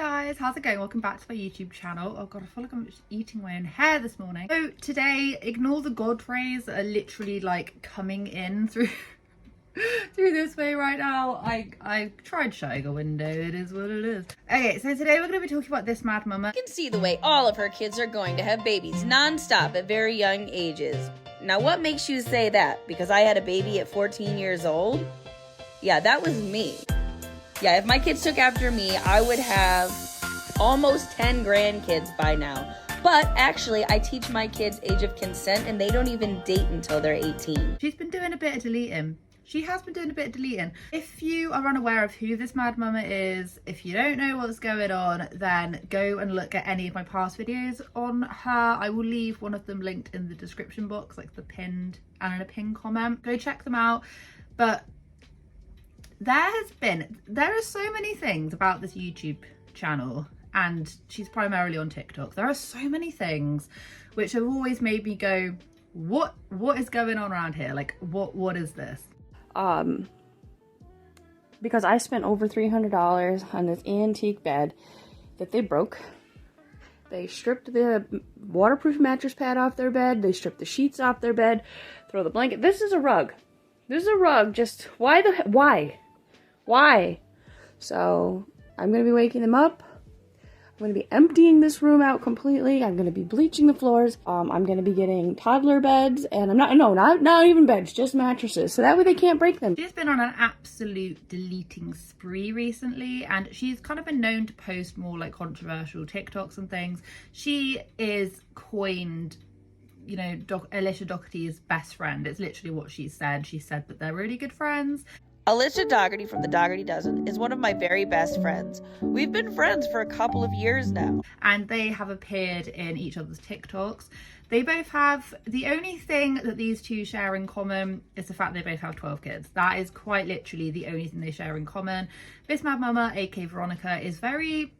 guys, how's it going? Welcome back to my YouTube channel. Oh god, I feel like I'm just eating my own hair this morning. So today, ignore the god rays that are literally like coming in through through this way right now. I tried shutting a window, it is what it is. Okay, so today we're going to be talking about this mad mama. You can see the way all of her kids are going to have babies non-stop at very young ages. Now what makes you say that? Because I had a baby at 14 years old? Yeah, that was me. Yeah, if my kids took after me, I would have almost 10 grandkids by now. But actually, I teach my kids age of consent and they don't even date until they're 18. She's been doing a bit of deleting. She has been doing a bit of deleting. If you are unaware of who this mad mama is, if you don't know what's going on, then go and look at any of my past videos on her. I will leave one of them linked in the description box, like the pinned and in a pinned comment. Go check them out. But there are so many things about this YouTube channel, and she's primarily on TikTok. There are so many things which have always made me go, what is going on around here? Like, what is this? Because I spent over $300 on this antique bed that they broke. They stripped the waterproof mattress pad off their bed. They stripped the sheets off their bed. Throw the blanket. This is a rug. This is a rug. Just why? So I'm going to be waking them up. I'm going to be emptying this room out completely. I'm going to be bleaching the floors. I'm going to be getting toddler beds, and not even beds, just mattresses, so that way they can't break them. She's been on an absolute deleting spree recently, and she's kind of been known to post more like controversial TikToks and things. She is coined, you know, Alicia Doherty's best friend. It's literally what she said. She said that they're really good friends. Alicia Doherty from the Doherty Dozen is one of my very best friends. We've been friends for a couple of years now. And they have appeared in each other's TikToks. They both have, the only thing that these two share in common is the fact they both have 12 kids. That is quite literally the only thing they share in common. This mad mama, aka Veronica, is very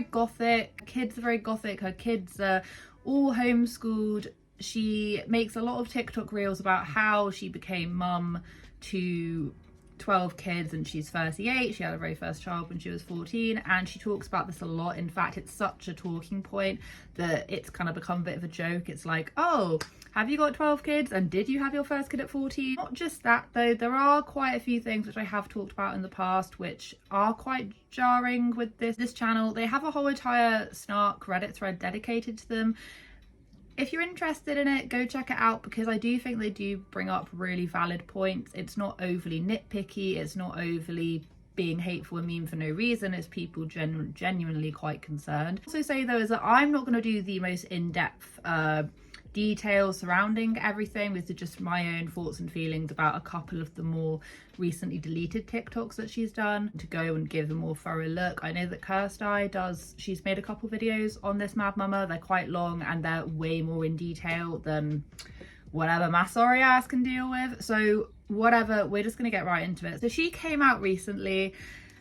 gothic. Kids are very gothic. Her kids are all homeschooled. She makes a lot of TikTok reels about how she became mum to 12 kids, and she's 38. She had her very first child when she was 14, and she talks about this a lot. In fact, it's such a talking point that it's kind of become a bit of a joke. It's like, oh, have you got 12 kids, and did you have your first kid at 14? Not just that though, there are quite a few things which I have talked about in the past which are quite jarring with this channel. They have a whole entire Snark Reddit thread dedicated to them. If you're interested in it, go check it out, because I do think they do bring up really valid points. It's not overly nitpicky, it's not overly being hateful and mean for no reason. It's people genuinely quite concerned. Also say though is that I'm not going to do the most in-depth details surrounding everything. These are just my own thoughts and feelings about a couple of the more recently deleted TikToks that she's done, to go and give a more thorough look. I know that she's made a couple videos on this mad mama. They're quite long and they're way more in detail than whatever my sorry ass can deal with. So whatever, we're just gonna get right into it. So she came out recently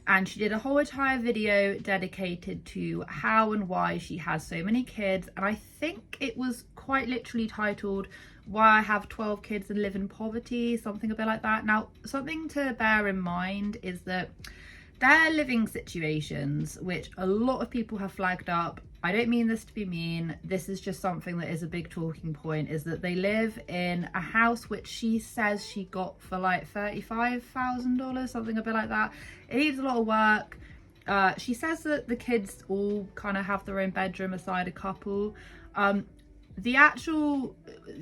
and she did a whole entire video dedicated to how and why she has so many kids, and I think it was quite literally titled "Why I Have 12 Kids and Live in Poverty," something a bit like that. Now, something to bear in mind is that their living situations, which a lot of people have flagged up, I don't mean this to be mean, this is just something that is a big talking point, is that they live in a house which she says she got for like $35,000, something a bit like that. It needs a lot of work. She says that the kids all kind of have their own bedroom aside a couple. The actual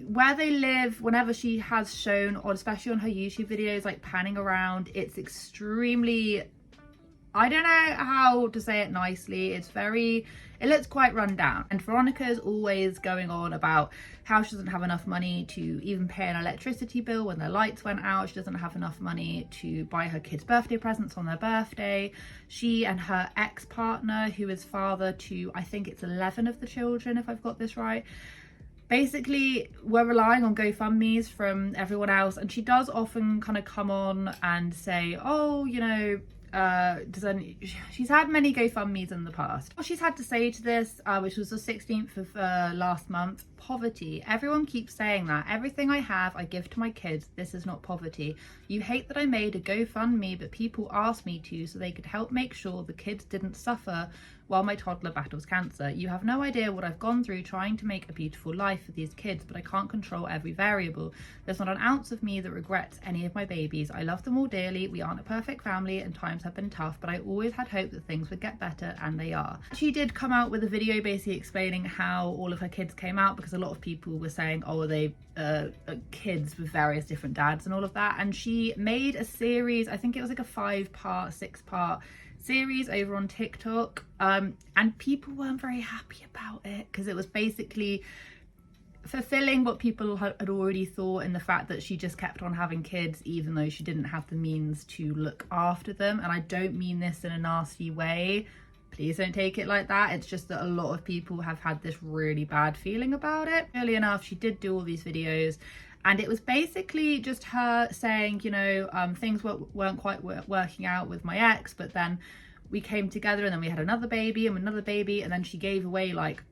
where they live, whenever she has shown on, especially on her YouTube videos, like panning around, it's extremely, I don't know how to say it nicely, it looks quite run down. And Veronica is always going on about how she doesn't have enough money to even pay an electricity bill when their lights went out. She doesn't have enough money to buy her kids' birthday presents on their birthday. She and her ex-partner, who is father to, I think it's 11 of the children, if I've got this right, basically we're relying on GoFundMes from everyone else. And she does often kind of come on and say, oh, you know, she's had many GoFundMes in the past. What she's had to say to this, which was the 16th of last month: poverty. Everyone keeps saying that. Everything I have, I give to my kids. This is not poverty. You hate that I made a GoFundMe, but people asked me to so they could help make sure the kids didn't suffer while my toddler battles cancer. You have no idea what I've gone through trying to make a beautiful life for these kids, but I can't control every variable. There's not an ounce of me that regrets any of my babies. I love them all dearly. We aren't a perfect family and times have been tough, but I always had hope that things would get better, and they are. She did come out with a video basically explaining how all of her kids came out, because a lot of people were saying, oh, are they kids with various different dads and all of that. And she made a series, I think it was like a 5-part, 6-part series over on TikTok, and people weren't very happy about it because it was basically fulfilling what people had already thought, in the fact that she just kept on having kids even though she didn't have the means to look after them. And I don't mean this in a nasty way, please don't take it like that. It's just that a lot of people have had this really bad feeling about it. Early enough, she did do all these videos, and it was basically just her saying, you know, things weren't quite working out with my ex, but then we came together and then we had another baby and another baby, and then she gave away, like,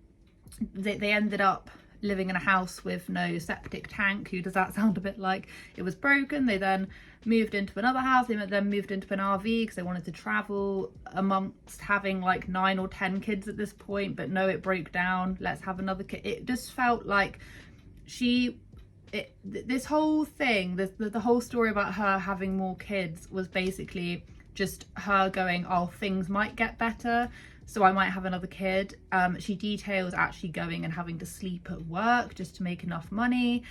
they ended up living in a house with no septic tank. Who does that sound a bit like? It was broken. They then moved into another house. They then moved into an RV because they wanted to travel, amongst having like 9 or 10 kids at this point. But no, it broke down. Let's have another kid. It just felt like this whole thing, the whole story about her having more kids was basically just her going, oh, things might get better, so I might have another kid. She details actually going and having to sleep at work just to make enough money.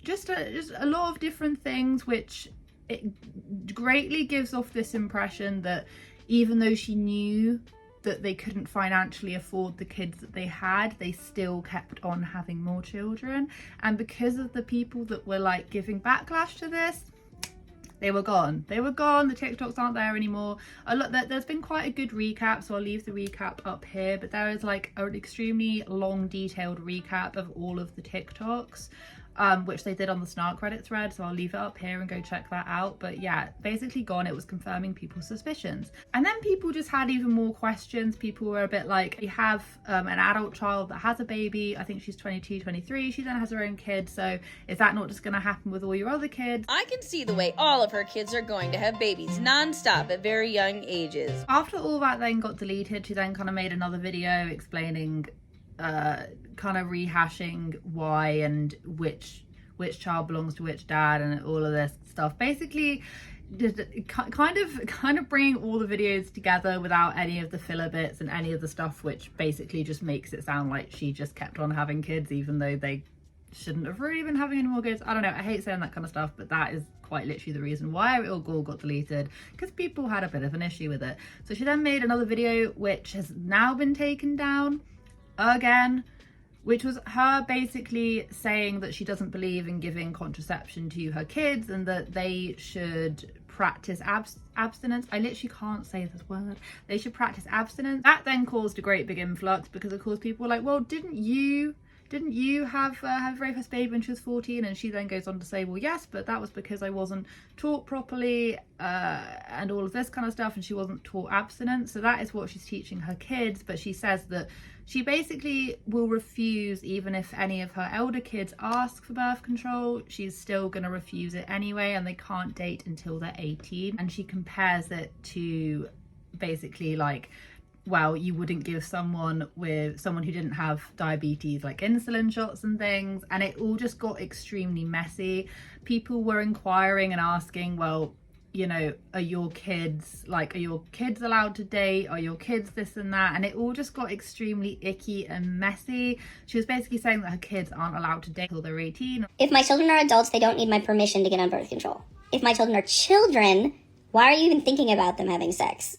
Just a lot of different things, which it greatly gives off this impression that even though she knew that they couldn't financially afford the kids that they had, they still kept on having more children. And because of the people that were like giving backlash to this, they were gone. The TikToks aren't there anymore. There's been quite a good recap, so I'll leave the recap up here, but there is like an extremely long detailed recap of all of the TikToks, which they did on the Snark Reddit thread, so I'll leave it up here and go check that out. But yeah, basically gone. It was confirming people's suspicions. And then people just had even more questions. People were a bit like, you have an adult child that has a baby, I think she's 22, 23, she then has her own kid, so is that not just going to happen with all your other kids? I can see the way all of her kids are going to have babies non-stop at very young ages. After all that then got deleted, she then kind of made another video explaining, kind of rehashing why and which child belongs to which dad and all of this stuff. Basically just kind of bringing all the videos together without any of the filler bits and any of the stuff which basically just makes it sound like she just kept on having kids even though they shouldn't have really been having any more kids. I don't know, I hate saying that kind of stuff, but that is quite literally the reason why it all got deleted, because people had a bit of an issue with it. So she then made another video which has now been taken down again, which was her basically saying that she doesn't believe in giving contraception to her kids and that they should practice abstinence. I literally can't say this word. They should practice abstinence. That then caused a great big influx, because of course people were like, well, didn't you have her very first baby when she was 14? And she then goes on to say, well, yes, but that was because I wasn't taught properly and all of this kind of stuff, and she wasn't taught abstinence. So that is what she's teaching her kids. But she says that she basically will refuse, even if any of her elder kids ask for birth control, she's still going to refuse it anyway, and they can't date until they're 18. And she compares it to basically like, well, you wouldn't give someone who didn't have diabetes like insulin shots and things, and it all just got extremely messy. People were inquiring and asking, well, you know, are your kids allowed to date? Are your kids this and that? And it all just got extremely icky and messy. She was basically saying that her kids aren't allowed to date until they're 18. If my children are adults, they don't need my permission to get on birth control. If my children are children, why are you even thinking about them having sex?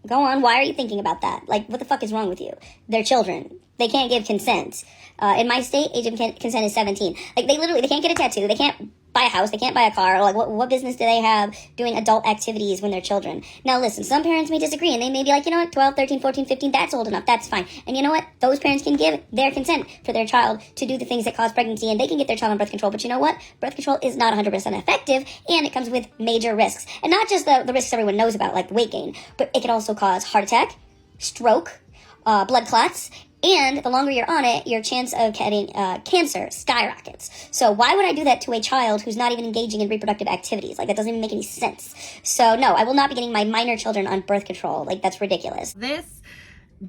Go on, why are you thinking about that? Like, what the fuck is wrong with you? They're children. They can't give consent. In my state, age of consent is 17. Like, they can't get a tattoo. They can't buy a house, they can't buy a car, or like what business do they have doing adult activities when they're children? Now listen, some parents may disagree and they may be like, you know what, 12, 13, 14, 15, that's old enough, that's fine. And you know what, those parents can give their consent for their child to do the things that cause pregnancy, and they can get their child on birth control. But you know what, birth control is not 100% effective, and it comes with major risks. And not just the risks everyone knows about, like weight gain, but it can also cause heart attack, stroke, blood clots, and the longer you're on it, your chance of getting cancer skyrockets. So why would I do that to a child who's not even engaging in reproductive activities? Like, that doesn't even make any sense. So no, I will not be getting my minor children on birth control. Like, that's ridiculous. This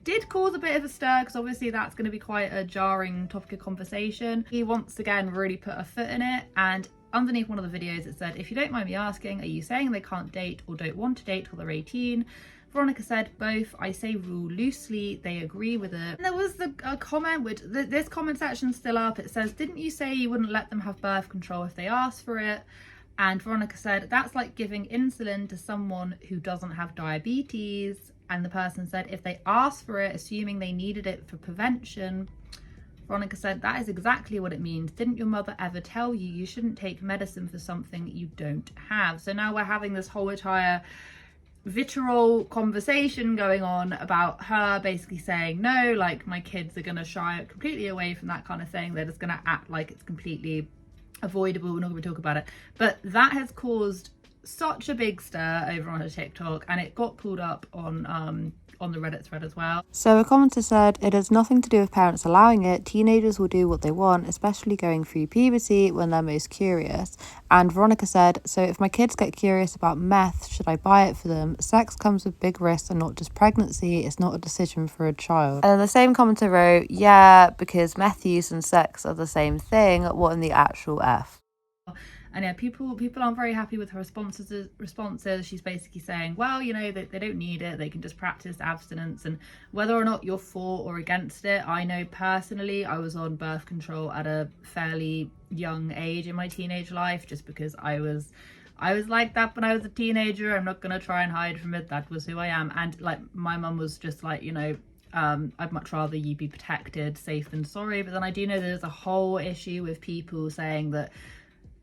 did cause a bit of a stir, because obviously that's going to be quite a jarring topic of conversation. He once again really put a foot in it, and underneath one of the videos it said, if you don't mind me asking, are you saying they can't date or don't want to date till they're 18? Veronica said, both. I say rule loosely. They agree with it. And there was a comment, which this comment section's still up. It says, didn't you say you wouldn't let them have birth control if they asked for it? And Veronica said, that's like giving insulin to someone who doesn't have diabetes. And the person said, if they asked for it, assuming they needed it for prevention. Veronica said, that is exactly what it means. Didn't your mother ever tell you you shouldn't take medicine for something you don't have? So now we're having this whole entire vitriol conversation going on about her basically saying, no, like, my kids are going to shy completely away from that kind of thing. They're just going to act like it's completely avoidable. We're not going to talk about it. But that has caused such a big stir over on her TikTok, and it got pulled up on the Reddit thread as well. So a commenter said, it has nothing to do with parents allowing it. Teenagers will do what they want, especially going through puberty when they're most curious. And Veronica said, so if my kids get curious about meth, should I buy it for them? Sex comes with big risks and not just pregnancy. It's not a decision for a child. And then the same commenter wrote, yeah, because meth use and sex are the same thing. What in the actual F? And yeah, people aren't very happy with her responses. She's basically saying, well, you know, they don't need it. They can just practice abstinence. And whether or not you're for or against it, I know personally I was on birth control at a fairly young age in my teenage life, just because I was like that when I was a teenager. I'm not going to try and hide from it. That was who I am. And like, my mum was just like, you know, I'd much rather you be protected, safe than sorry. But then I do know there's a whole issue with people saying that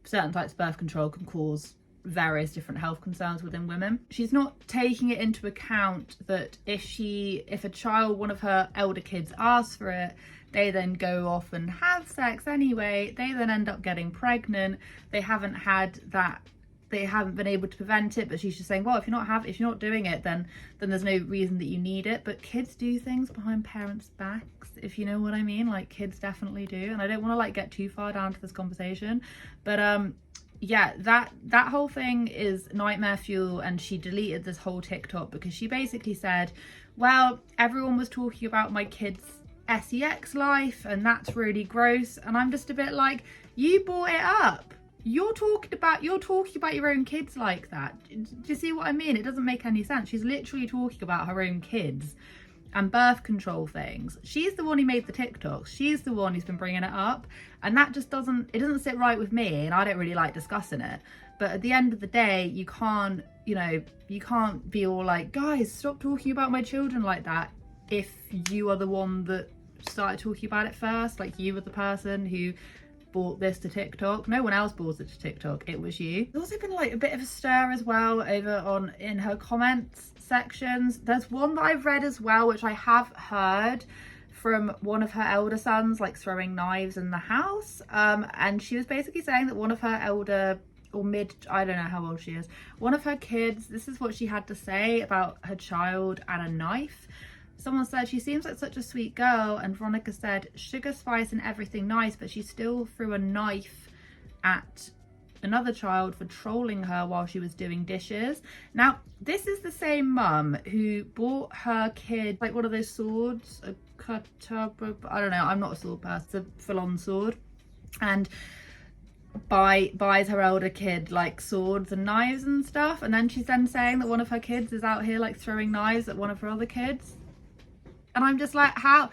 certain types of birth control can cause various different health concerns within women. She's not taking it into account that if a child, one of her elder kids, asks for it, they then go off and have sex anyway. They then end up getting pregnant. They haven't been able to prevent it, but she's just saying, well, if you're not doing it, then there's no reason that you need it. But kids do things behind parents' backs, if you know what I mean. Like, kids definitely do. And I don't want to like get too far down to this conversation, but yeah, that whole thing is nightmare fuel. And she deleted this whole TikTok because she basically said, well, everyone was talking about my kids' sex life and that's really gross. And I'm just a bit like, you brought it up. You're talking about your own kids like that. Do you see what I mean? It doesn't make any sense. She's literally talking about her own kids and birth control things. She's the one who made the TikToks. She's the one who's been bringing it up, and that just doesn't sit right with me, and I don't really like discussing it. But at the end of the day, you can't be all like, guys, stop talking about my children like that, if you are the one that started talking about it first. Like, you were the person who brought this to TikTok. No one else brought it to TikTok, it was you. There's also been like a bit of a stir as well over in her comments sections. There's one that I've read as well, which I have heard from one of her elder sons, like, throwing knives in the house, and she was basically saying that one of her elder or mid, I don't know how old she is, one of her kids, this is what she had to say about her child and a knife. Someone said, she seems like such a sweet girl, and Veronica said, sugar, spice and everything nice, but she still threw a knife at another child for trolling her while she was doing dishes. Now, this is the same mum who bought her kid like one of those swords, a katana, I don't know, I'm not a sword person, a full-on sword, and buys her elder kid like swords and knives and stuff, and then she's then saying that one of her kids is out here like throwing knives at one of her other kids. And I'm just like, how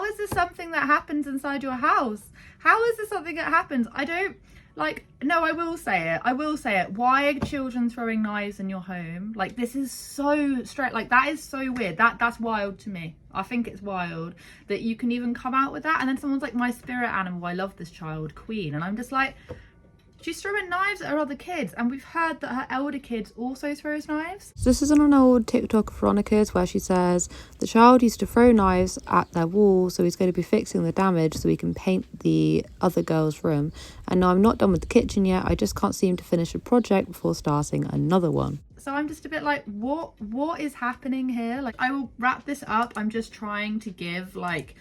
is this something that happens inside your house? How is this something that happens? I don't, like, no, I will say it. Why are children throwing knives in your home? Like, this is so straight, like, that is so weird. That's wild to me. I think it's wild that you can even come out with that. And then someone's like, my spirit animal, I love this child, Queen. And I'm just like, She's throwing knives at her other kids, and we've heard that her elder kids also throws knives. So this is on an old TikTok of Veronica's where she says the child used to throw knives at their wall, so he's going to be fixing the damage so he can paint the other girl's room. And now I'm not done with the kitchen yet, I just can't seem to finish a project before starting another one. So I'm just a bit like, what is happening here? Like, I will wrap this up. I'm just trying to give like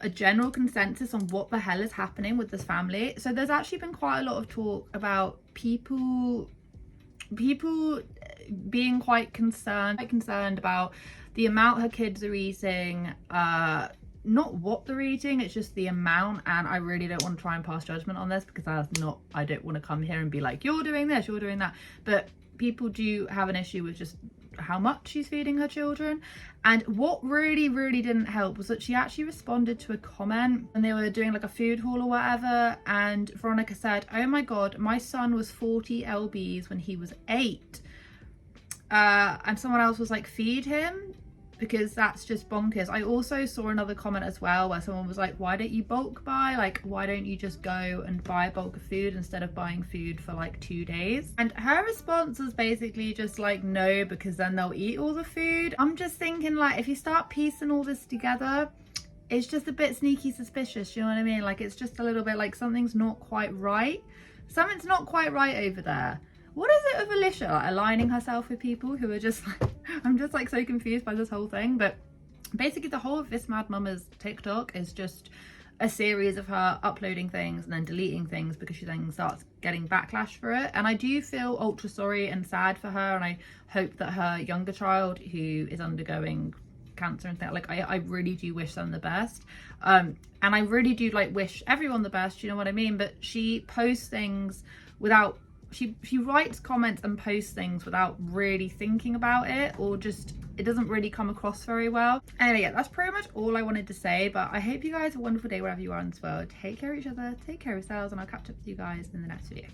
a general consensus on what the hell is happening with this family. So there's actually been quite a lot of talk about people being quite concerned about the amount her kids are eating, not what they're eating, it's just the amount. And I really don't want to try and pass judgment on this, because I don't want to come here and be like, you're doing this, you're doing that. But people do have an issue with just how much she's feeding her children. And what really didn't help was that she actually responded to a comment when they were doing like a food haul or whatever, and Veronica said, oh my god, my son was 40 lbs when he was 8. And someone else was like, feed him, because that's just bonkers. I also saw another comment as well where someone was like, why don't you bulk buy? Like, why don't you just go and buy a bulk of food instead of buying food for like 2 days? And her response was basically just like, no, because then they'll eat all the food. I'm just thinking, like, if you start piecing all this together, it's just a bit sneaky suspicious, you know what I mean? Like, it's just a little bit like something's not quite right. Something's not quite right over there. What is it with Alicia, like, aligning herself with people who are just like, I'm just like so confused by this whole thing. But basically the whole of This Mad Mama's TikTok is just a series of her uploading things and then deleting things because she then starts getting backlash for it. And I do feel ultra sorry and sad for her, and I hope that her younger child, who is undergoing cancer and things, like I really do wish them the best. And I really do like wish everyone the best, you know what I mean? But she posts things without, she writes comments and posts things without really thinking about it, or just it doesn't really come across very well. Anyway, yeah, that's pretty much all I wanted to say, but I hope you guys have a wonderful day wherever you are in this world. Take care of each other, take care of yourselves, and I'll catch up with you guys in the next video.